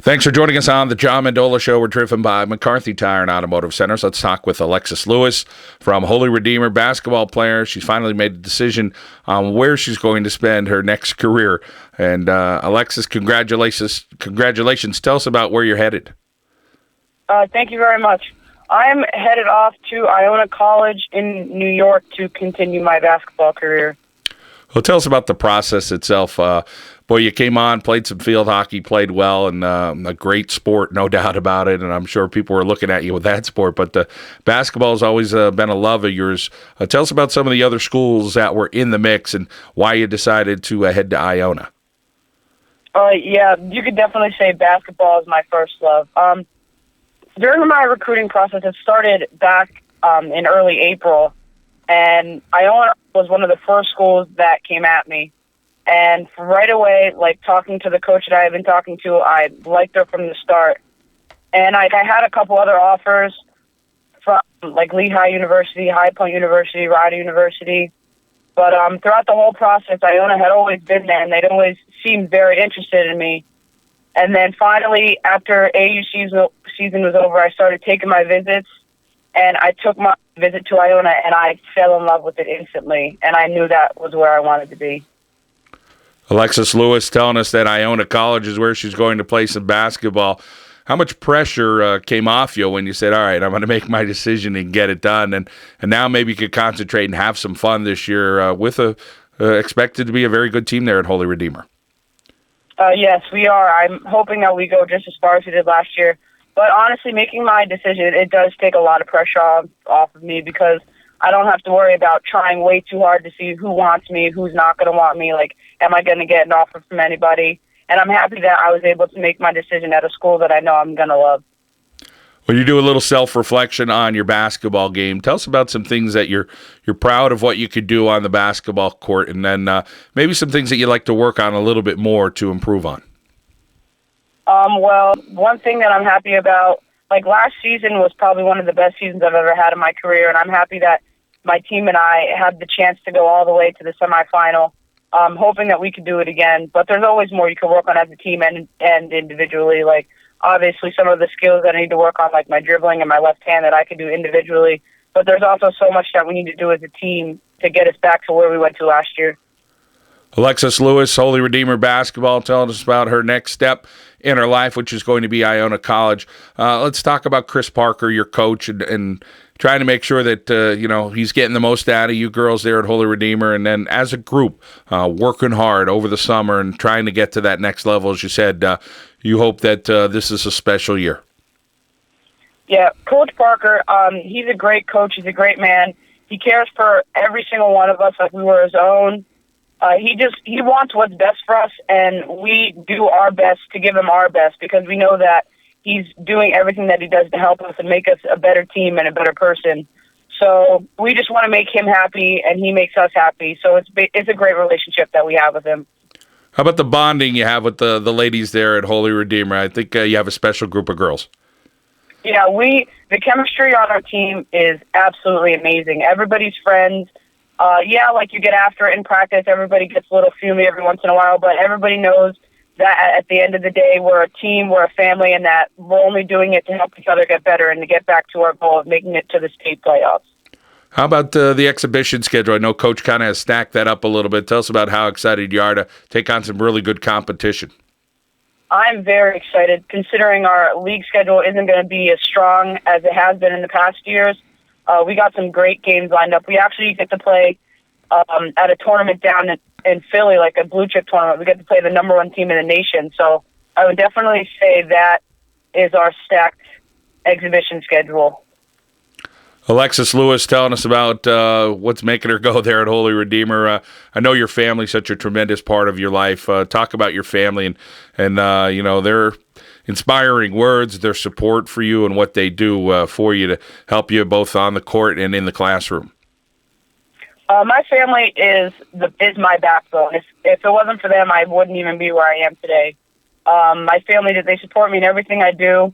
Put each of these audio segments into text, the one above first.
Thanks for joining us on the John Mendola Show. We're driven by McCarthy Tire and Automotive Centers. Let's talk with Alexis Lewis from Holy Redeemer, basketball player. She's finally made a decision on where she's going to spend her next career. And Alexis, congratulations. Tell us about where you're headed. Thank you very much. I'm headed off to Iona College in New York to continue my basketball career. Well, tell us about the process itself. Boy, you came on, played some field hockey, played well, and a great sport, no doubt about it. And I'm sure people were looking at you with that sport. But basketball has always been a love of yours. Tell us about some of the other schools that were in the mix and why you decided to head to Iona. Yeah, you could definitely say basketball is my first love. During my recruiting process, it started back in early April, and Iona was one of the first schools that came at me. And right away, talking to the coach that I had been talking to, I liked her from the start. And I had a couple other offers from Lehigh University, High Point University, Rider University. But throughout the whole process, Iona had always been there, and they'd always seemed very interested in me. And then finally, after AU season was over, I started taking my visits, and I took my visit to Iona, and I fell in love with it instantly, and I knew that was where I wanted to be. Alexis Lewis telling us that Iona College is where she's going to play some basketball. How much pressure came off you when you said, all right, I'm going to make my decision and get it done, and now maybe you could concentrate and have some fun this year with expected to be a very good team there at Holy Redeemer? Yes, we are. I'm hoping that we go just as far as we did last year. But honestly, making my decision, it does take a lot of pressure off of me because I don't have to worry about trying way too hard to see who wants me, who's not going to want me. Am I going to get an offer from anybody? And I'm happy that I was able to make my decision at a school that I know I'm going to love. Well, you do a little self-reflection on your basketball game. Tell us about some things that you're proud of what you could do on the basketball court, and then maybe some things that you'd like to work on a little bit more to improve on. Well, one thing that I'm happy about, last season was probably one of the best seasons I've ever had in my career, and I'm happy that my team and I had the chance to go all the way to the semifinal. I'm hoping that we could do it again, but there's always more you can work on as a team and individually. Obviously, some of the skills that I need to work on, like my dribbling and my left hand, that I could do individually. But there's also so much that we need to do as a team to get us back to where we went to last year. Alexis Lewis, Holy Redeemer basketball, telling us about her next step in her life, which is going to be Iona College. Let's talk about Chris Parker, your coach, and trying to make sure that he's getting the most out of you girls there at Holy Redeemer, and then as a group, working hard over the summer and trying to get to that next level. As you said, you hope that this is a special year. Yeah, Coach Parker, he's a great coach. He's a great man. He cares for every single one of us like we were his own. He wants what's best for us, and we do our best to give him our best because we know that he's doing everything that he does to help us and make us a better team and a better person. So we just want to make him happy, and he makes us happy. So it's a great relationship that we have with him. How about the bonding you have with the ladies there at Holy Redeemer? I think you have a special group of girls. Yeah, the chemistry on our team is absolutely amazing. Everybody's friends. You get after it in practice. Everybody gets a little fumey every once in a while, but everybody knows that at the end of the day, we're a team, we're a family, and that we're only doing it to help each other get better and to get back to our goal of making it to the state playoffs. How about the exhibition schedule? I know Coach kind of has stacked that up a little bit. Tell us about how excited you are to take on some really good competition. I'm very excited, considering our league schedule isn't going to be as strong as it has been in the past years. We got some great games lined up. We actually get to play at a tournament down in Philly, like a blue chip tournament. We get to play the number one team in the nation. So I would definitely say that is our stacked exhibition schedule. Alexis Lewis telling us about what's making her go there at Holy Redeemer. I know your family's such a tremendous part of your life. Talk about your family and their inspiring words, their support for you, and what they do for you to help you both on the court and in the classroom. My family is my backbone. If it wasn't for them, I wouldn't even be where I am today. My family, they support me in everything I do.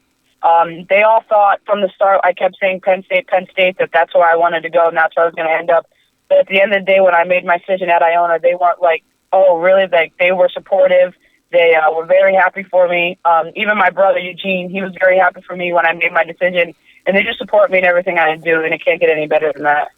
They all thought from the start, I kept saying Penn State, that's where I wanted to go and that's where I was going to end up. But at the end of the day, when I made my decision at Iona, they weren't like, oh, really? They were supportive. They were very happy for me. Even my brother, Eugene, he was very happy for me when I made my decision. And they just support me in everything I do, and it can't get any better than that.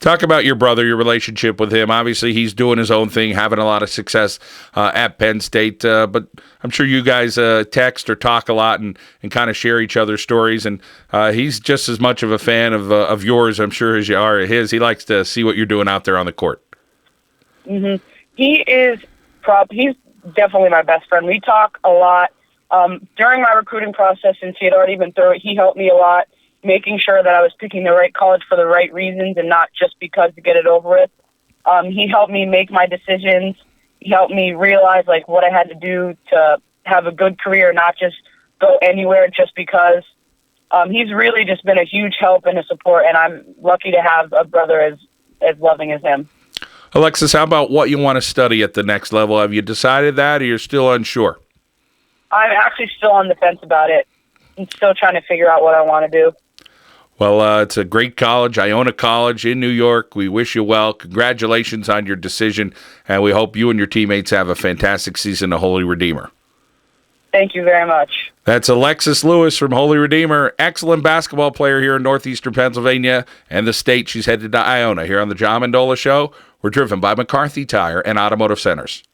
Talk about your brother, your relationship with him. Obviously, he's doing his own thing, having a lot of success at Penn State. But I'm sure you guys text or talk a lot and kind of share each other's stories. And he's just as much of a fan of yours, I'm sure, as you are his. He likes to see what you're doing out there on the court. Mm-hmm. He's definitely my best friend. We talk a lot. During my recruiting process, since he had already been through it, he helped me a lot, making sure that I was picking the right college for the right reasons and not just because to get it over with. He helped me make my decisions. He helped me realize what I had to do to have a good career, not just go anywhere just because. He's really just been a huge help and a support, and I'm lucky to have a brother as loving as him. Alexis, how about what you want to study at the next level? Have you decided that, or you're still unsure? I'm actually still on the fence about it. I'm still trying to figure out what I want to do. Well, it's a great college, Iona College in New York. We wish you well. Congratulations on your decision, and we hope you and your teammates have a fantastic season at Holy Redeemer. Thank you very much. That's Alexis Lewis from Holy Redeemer. Excellent basketball player here in northeastern Pennsylvania and the state. She's headed to Iona. Here on the John Mendola Show, we're driven by McCarthy Tire and Automotive Centers.